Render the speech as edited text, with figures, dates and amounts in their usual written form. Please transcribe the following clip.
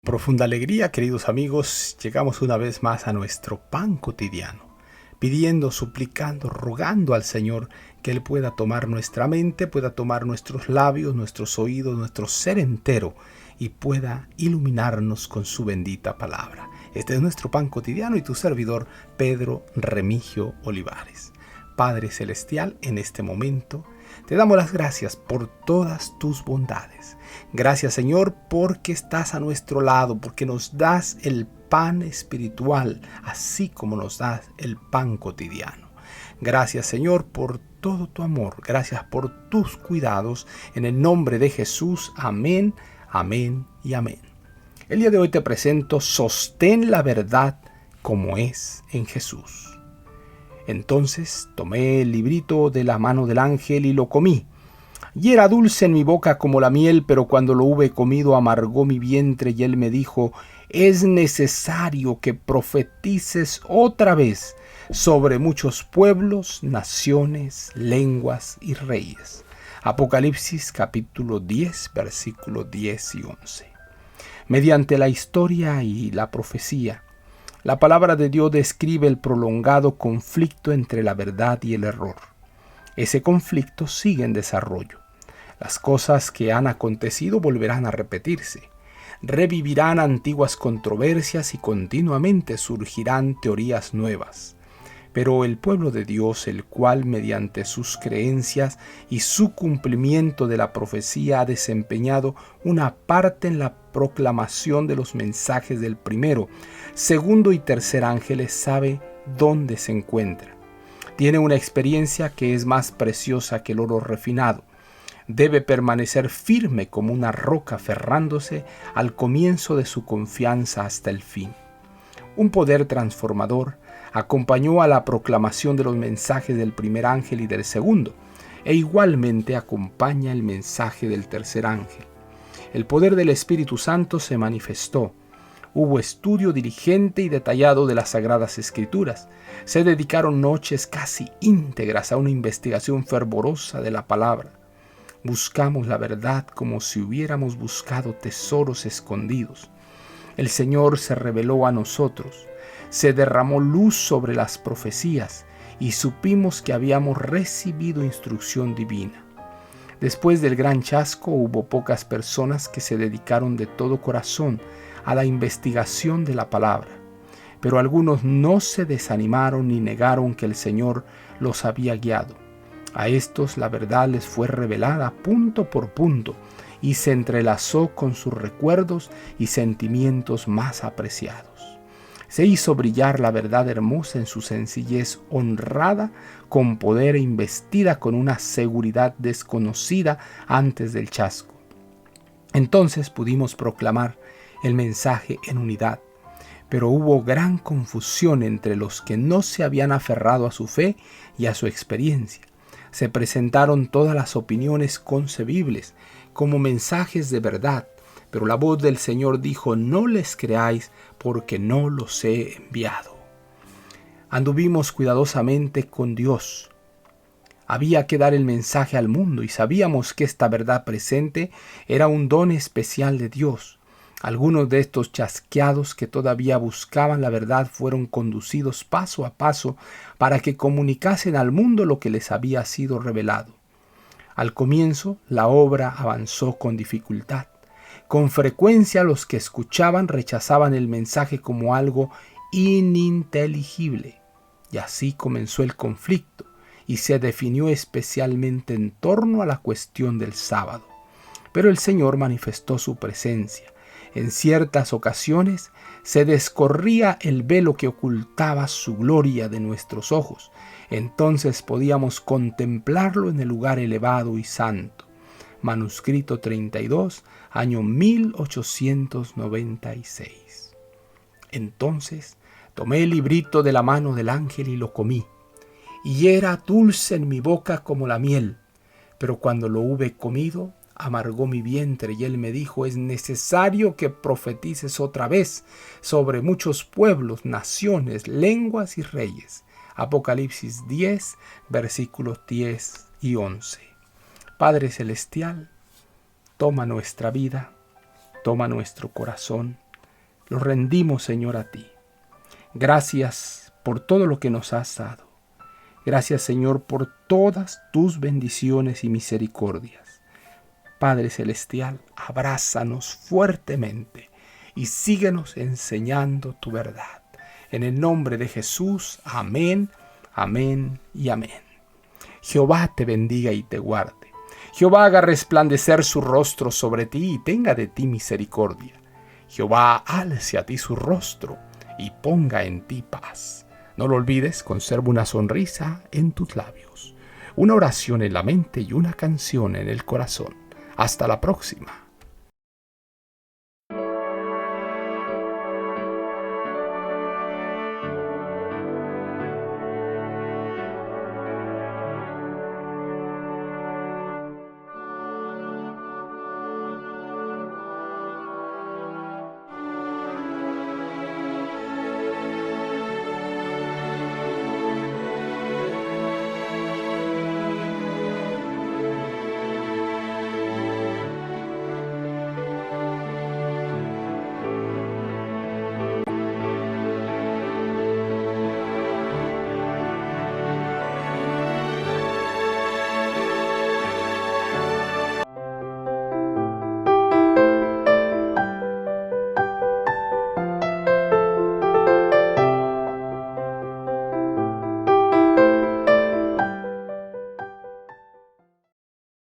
Profunda alegría, queridos amigos, llegamos una vez más a nuestro pan cotidiano, pidiendo, suplicando, rogando al Señor que Él pueda tomar nuestra mente, pueda tomar nuestros labios, nuestros oídos, nuestro ser entero y pueda iluminarnos con su bendita palabra. Este es nuestro pan cotidiano y tu servidor, Pedro Remigio Olivares. Padre Celestial, en este momento te damos las gracias por todas tus bondades. Gracias, Señor, porque estás a nuestro lado, porque nos das el pan espiritual, así como nos das el pan cotidiano. Gracias, Señor, por todo tu amor. Gracias por tus cuidados. En el nombre de Jesús, amén, amén y amén. El día de hoy te presento Sostén la verdad como es en Jesús. Entonces tomé el librito de la mano del ángel y lo comí. Y era dulce en mi boca como la miel, pero cuando lo hube comido amargó mi vientre. Y él me dijo: es necesario que profetices otra vez sobre muchos pueblos, naciones, lenguas y reyes. Apocalipsis capítulo 10, versículos 10 y 11. Mediante la historia y la profecía, la palabra de Dios describe el prolongado conflicto entre la verdad y el error. Ese conflicto sigue en desarrollo. Las cosas que han acontecido volverán a repetirse. Revivirán antiguas controversias y continuamente surgirán teorías nuevas. Pero el pueblo de Dios, el cual mediante sus creencias y su cumplimiento de la profecía ha desempeñado una parte en la proclamación de los mensajes del primero, segundo y tercer ángeles, sabe dónde se encuentra. Tiene una experiencia que es más preciosa que el oro refinado. Debe permanecer firme como una roca aferrándose al comienzo de su confianza hasta el fin. Un poder transformador acompañó a la proclamación de los mensajes del primer ángel y del segundo, e igualmente acompaña el mensaje del tercer ángel. El poder del Espíritu Santo se manifestó. Hubo estudio diligente y detallado de las Sagradas Escrituras. Se dedicaron noches casi íntegras a una investigación fervorosa de la palabra. Buscamos la verdad como si hubiéramos buscado tesoros escondidos. El Señor se reveló a nosotros. Se derramó luz sobre las profecías y supimos que habíamos recibido instrucción divina. Después del gran chasco hubo pocas personas que se dedicaron de todo corazón a la investigación de la palabra, pero algunos no se desanimaron ni negaron que el Señor los había guiado. A estos la verdad les fue revelada punto por punto y se entrelazó con sus recuerdos y sentimientos más apreciados. Se hizo brillar la verdad hermosa en su sencillez honrada, con poder e investida con una seguridad desconocida antes del chasco. Entonces pudimos proclamar el mensaje en unidad, pero hubo gran confusión entre los que no se habían aferrado a su fe y a su experiencia. Se presentaron todas las opiniones concebibles como mensajes de verdad, pero la voz del Señor dijo: no les creáis, porque no los he enviado. Anduvimos cuidadosamente con Dios. Había que dar el mensaje al mundo y sabíamos que esta verdad presente era un don especial de Dios. Algunos de estos chasqueados que todavía buscaban la verdad fueron conducidos paso a paso para que comunicasen al mundo lo que les había sido revelado. Al comienzo, la obra avanzó con dificultad. Con frecuencia los que escuchaban rechazaban el mensaje como algo ininteligible. Y así comenzó el conflicto y se definió especialmente en torno a la cuestión del sábado. Pero el Señor manifestó su presencia. En ciertas ocasiones se descorría el velo que ocultaba su gloria de nuestros ojos. Entonces podíamos contemplarlo en el lugar elevado y santo. Manuscrito 32, año 1896. Entonces tomé el librito de la mano del ángel y lo comí. Y era dulce en mi boca como la miel, pero cuando lo hube comido, amargó mi vientre. Y él me dijo: es necesario que profetices otra vez sobre muchos pueblos, naciones, lenguas y reyes. Apocalipsis 10, versículos 10 y 11. Padre Celestial, toma nuestra vida, toma nuestro corazón Lo rendimos, Señor, a ti. Gracias por todo lo que nos has dado. Gracias, Señor, por todas tus bendiciones y misericordias. Padre Celestial, abrázanos fuertemente y síguenos enseñando tu verdad. En el nombre de Jesús, amén, amén y amén. Jehová te bendiga y te guarde. Jehová haga resplandecer su rostro sobre ti y tenga de ti misericordia. Jehová alce a ti su rostro y ponga en ti paz. No lo olvides, conserva una sonrisa en tus labios, una oración en la mente y una canción en el corazón. Hasta la próxima.